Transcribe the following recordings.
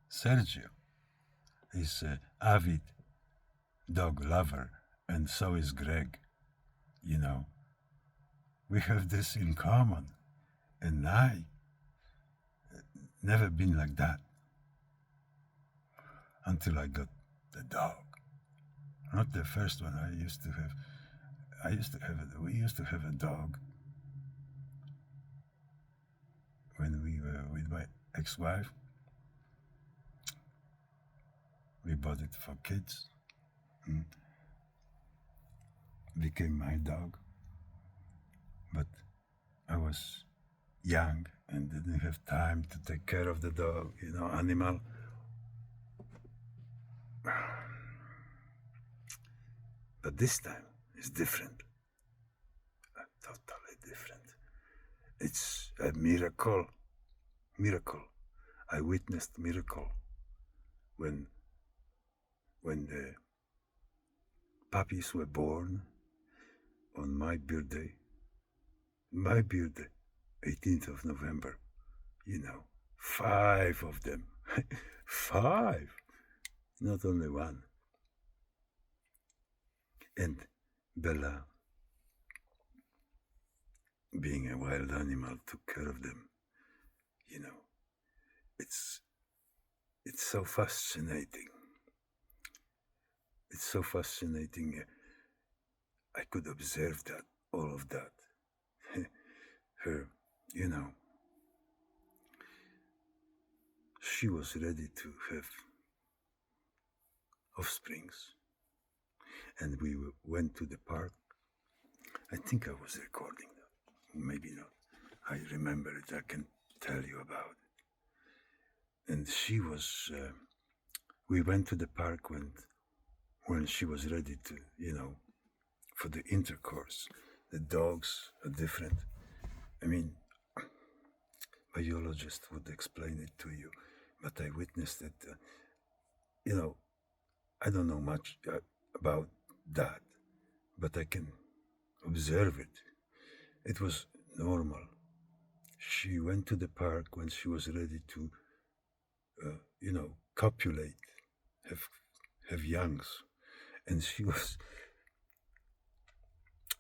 Sergio is an avid dog lover, and so is Greg. You know, we have this in common, and I never been like that until I got the dog. Not the first one. We used to have a dog when we were with my ex-wife. We bought it for kids. Became my dog. But I was young and didn't have time to take care of the dog, animal. But this time is different. Totally different. It's a miracle. Miracle. I witnessed miracle when the puppies were born on my birthday, 18th of November, 5 of them, 5, not only one. And Bella, being a wild animal, took care of them. It's so fascinating. It's so fascinating. I could observe that, all of that. Her, she was ready to have offsprings. And we went to the park. I think I was recording that. Maybe not. I remember it. I can tell you about it. And she was, we went to the park when she was ready to, for the intercourse. The dogs are different. I mean, biologists would explain it to you, but I witnessed it. I don't know much about that, but I can observe it. It was normal. She went to the park when she was ready to, copulate, have youngs, and she was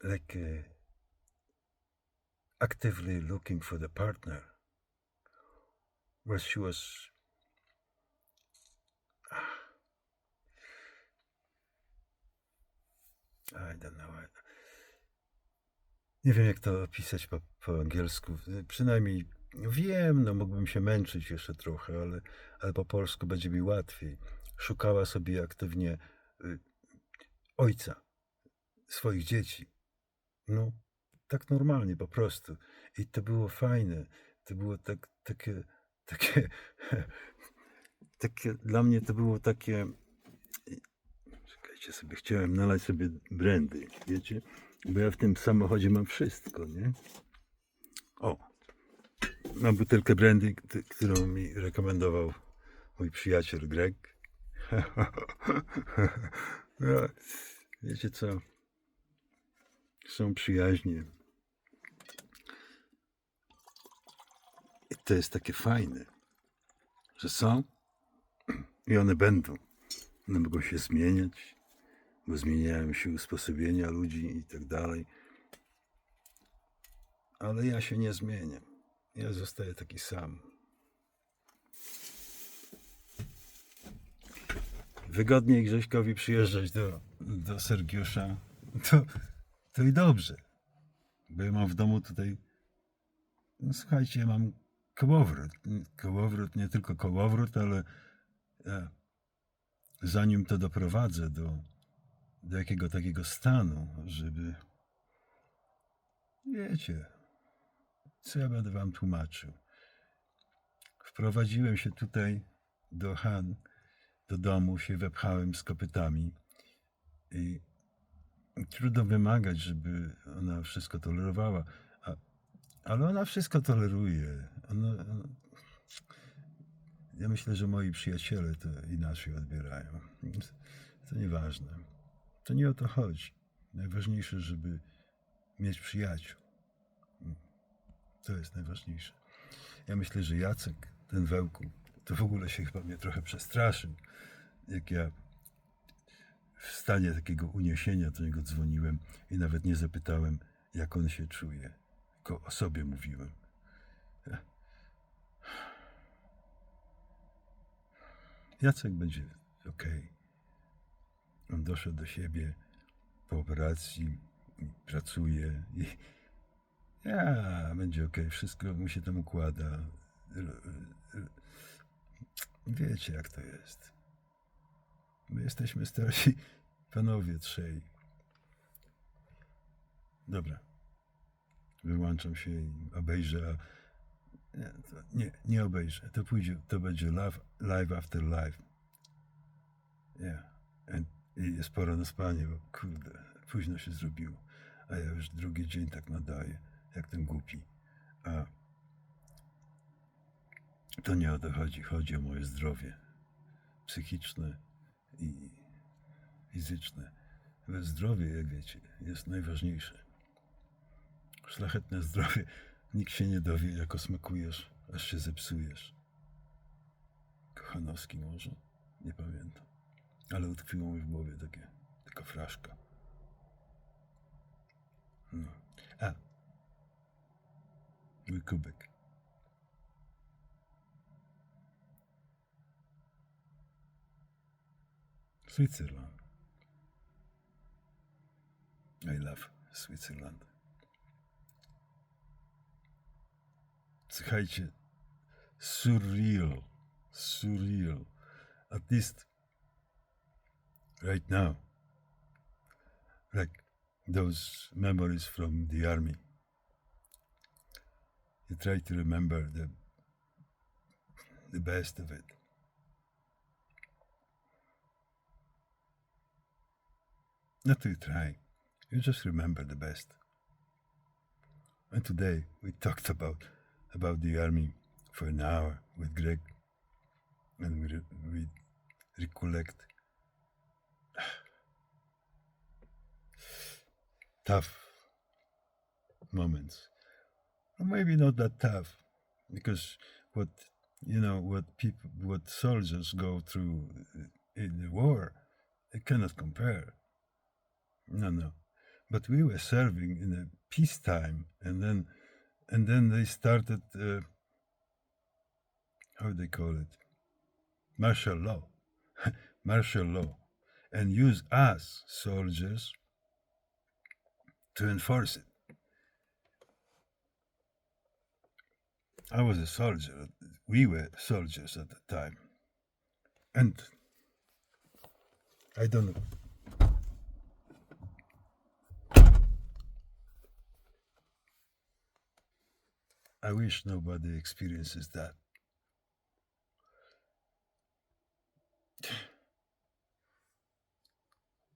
like actively looking for the partner, where she was I don't know. Nie wiem, jak to opisać po angielsku. Przynajmniej wiem, mógłbym się męczyć jeszcze trochę, ale po polsku będzie mi łatwiej. Szukała sobie aktywnie ojca swoich dzieci. No, tak normalnie po prostu. I to było fajne. To było takie dla mnie to było takie. Czekajcie sobie, chciałem nalać sobie brandy, wiecie? Bo ja w tym samochodzie mam wszystko, nie? O! Mam butelkę brandy, którą mi rekomendował mój przyjaciel Greg. No, wiecie co? Są przyjaźnie. I to jest takie fajne, że są i one będą. One mogą się zmieniać, bo zmieniają się usposobienia ludzi i tak dalej. Ale ja się nie zmienię. Ja zostaję taki sam. Wygodniej Grześkowi przyjeżdżać do Sergiusza, to i dobrze. Bo ja mam w domu tutaj, no słuchajcie, ja mam kołowrót. Kołowrót, nie tylko kołowrót, ale zanim to doprowadzę do jakiego takiego stanu, żeby, wiecie, co ja będę wam tłumaczył. Wprowadziłem się tutaj do domu, się wepchałem z kopytami i trudno wymagać, żeby ona wszystko tolerowała, ale ona wszystko toleruje. Ja myślę, że moi przyjaciele to inaczej odbierają. To nieważne. To nie o to chodzi. Najważniejsze, żeby mieć przyjaciół. To jest najważniejsze. Ja myślę, że Jacek, ten Wełku, to w ogóle się chyba mnie trochę przestraszył. Jak ja w stanie takiego uniesienia do niego dzwoniłem i nawet nie zapytałem, jak on się czuje. Tylko o sobie mówiłem. Jacek będzie okej. On doszedł do siebie po operacji, pracuje i będzie okej. Wszystko mu się tam układa. Wiecie, jak to jest. My jesteśmy starsi panowie trzej. Dobra. Wyłączam się i obejrzę. Nie obejrzę. To będzie live after live. I jest pora na spanie, bo kurde, późno się zrobiło. A ja już drugi dzień tak nadaję, jak ten głupi. A to nie o to chodzi. Chodzi o moje zdrowie psychiczne i fizyczne. Zdrowie, jak wiecie, jest najważniejsze. Szlachetne zdrowie. Nikt się nie dowie, jak osmakujesz, aż się zepsujesz. Kochanowski może? Nie pamiętam. Ale utkwiło mi w głowie taka fraszka. No. Mój kubek. Switzerland. I love Switzerland. Słuchajcie, surreal. At least right now. Like those memories from the army. You try to remember the best of it. Not to try. You just remember the best. And today we talked about the army for an hour with Greg, and we recollect tough moments, or maybe not that tough, because what soldiers go through in the war, they cannot compare. No. But we were serving in a peacetime, and then they started, how do they call it? Martial law, and use us, soldiers, to enforce it. I was a soldier. We were soldiers at the time. And I don't know. I wish nobody experiences that.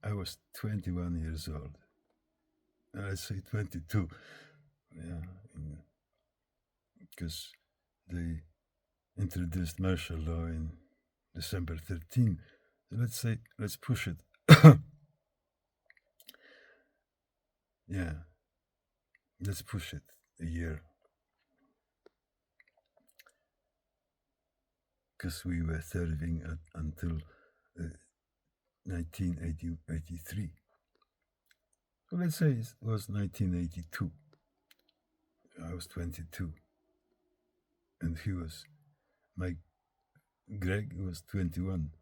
I was 21 years old. I say 22. Yeah, because they introduced martial law in December 13. So let's push it. Yeah, let's push it a year. Because we were serving until 1983. So let's say it was 1982. I was 22. And Greg was 21.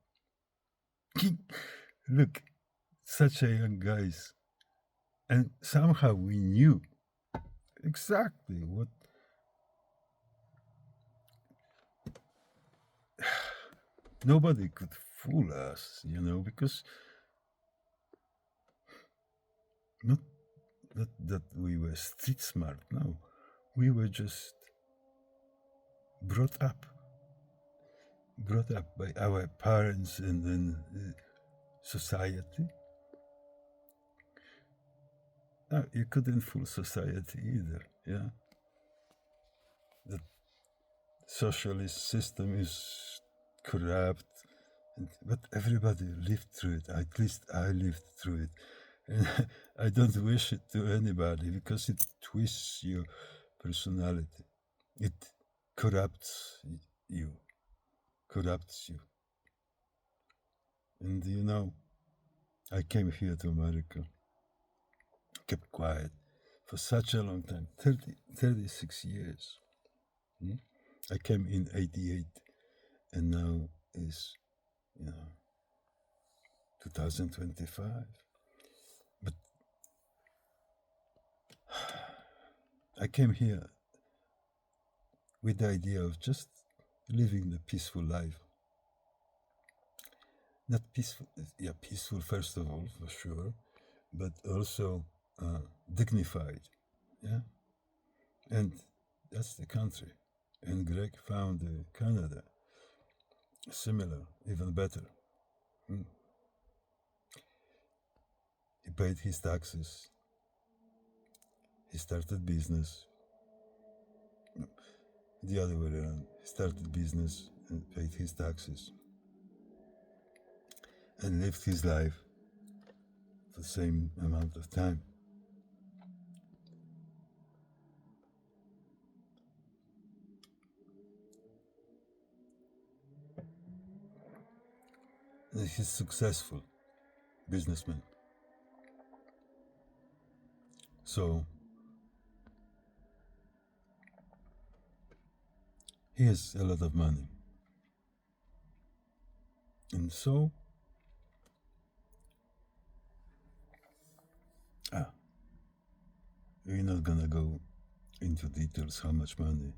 Look, such a young guys. And somehow we knew exactly what nobody could fool us, because not that we were street smart, no. We were just brought up by our parents and then society. No, you couldn't fool society either, yeah. The socialist system is corrupt, but everybody lived through it. At least I lived through it. And I don't wish it to anybody because it twists your personality. It corrupts you. corrupts you. And you know, I came here to America, kept quiet for such a long time, 36 years. I came in 88 and now is, 2025. But I came here with the idea of just living the peaceful life. Not peaceful, yeah, peaceful first of all, for sure, but also dignified, yeah? And that's the country. And Greg found Canada similar, even better. He paid his taxes. He started business. The other way around. He started business and paid his taxes. And lived his life for the same amount of time. And he's successful businessman. So he has a lot of money. And so we're not gonna go into details how much money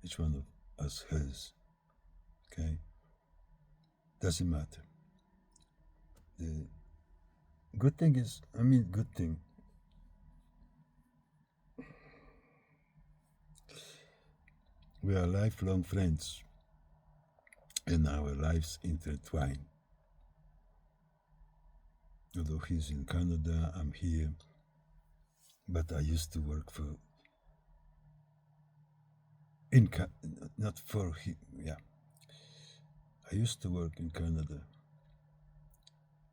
each one of us has. Okay? Doesn't matter. The good thing is, good thing. We are lifelong friends and our lives intertwine. Although he's in Canada, I'm here. But I used to work for, not for him, yeah. I used to work in Canada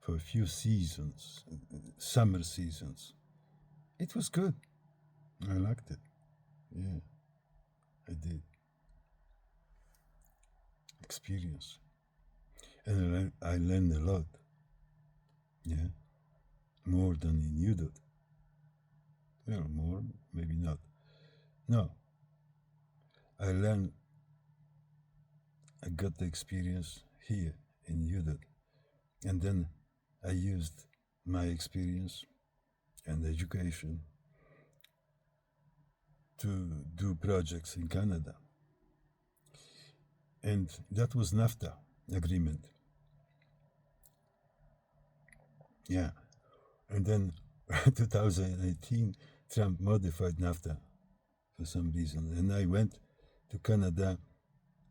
for a few seasons, summer seasons. It was good. I liked it. Yeah, I did. Experience. And I learned a lot. Yeah, more than in UDOT. Well, more, maybe not. No, I got the experience here in UDOT. And then I used my experience and education to do projects in Canada. And that was NAFTA agreement. Yeah. And then 2018, Trump modified NAFTA for some reason. And I went to Canada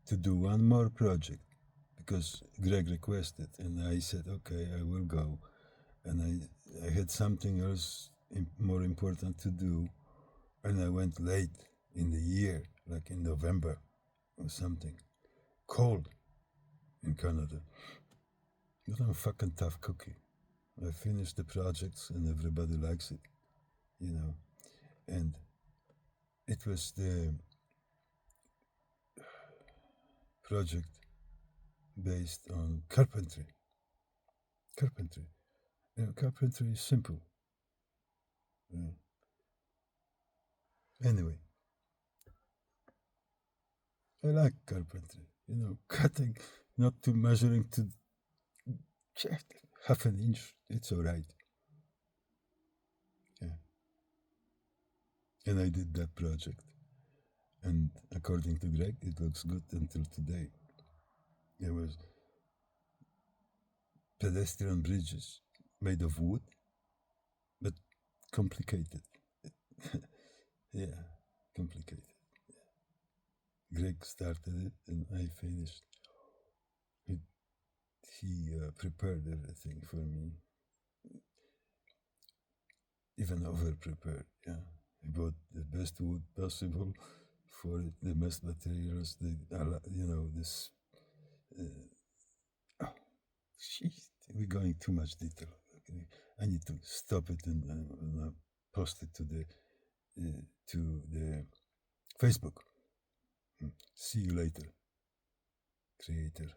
to do one more project because Greg requested. And I said, okay, I will go. And I had something else more important to do. And I went late in the year, like in November or something. Cold in Canada. But I'm a fucking tough cookie. I finished the projects and everybody likes it, And it was the project based on carpentry. Carpentry. Carpentry is simple. Anyway, I like carpentry. Cutting, not to measuring to half an inch. It's all right. Yeah. And I did that project. And according to Greg, it looks good until today. There was pedestrian bridges made of wood, but complicated. Yeah, complicated. Yeah. Greg started it and I finished. He prepared everything for me, even over-prepared. Yeah, he bought the best wood possible for it, the best materials. This. We're going too much detail. Okay. I need to stop it and post it to the Facebook. See you later. creator.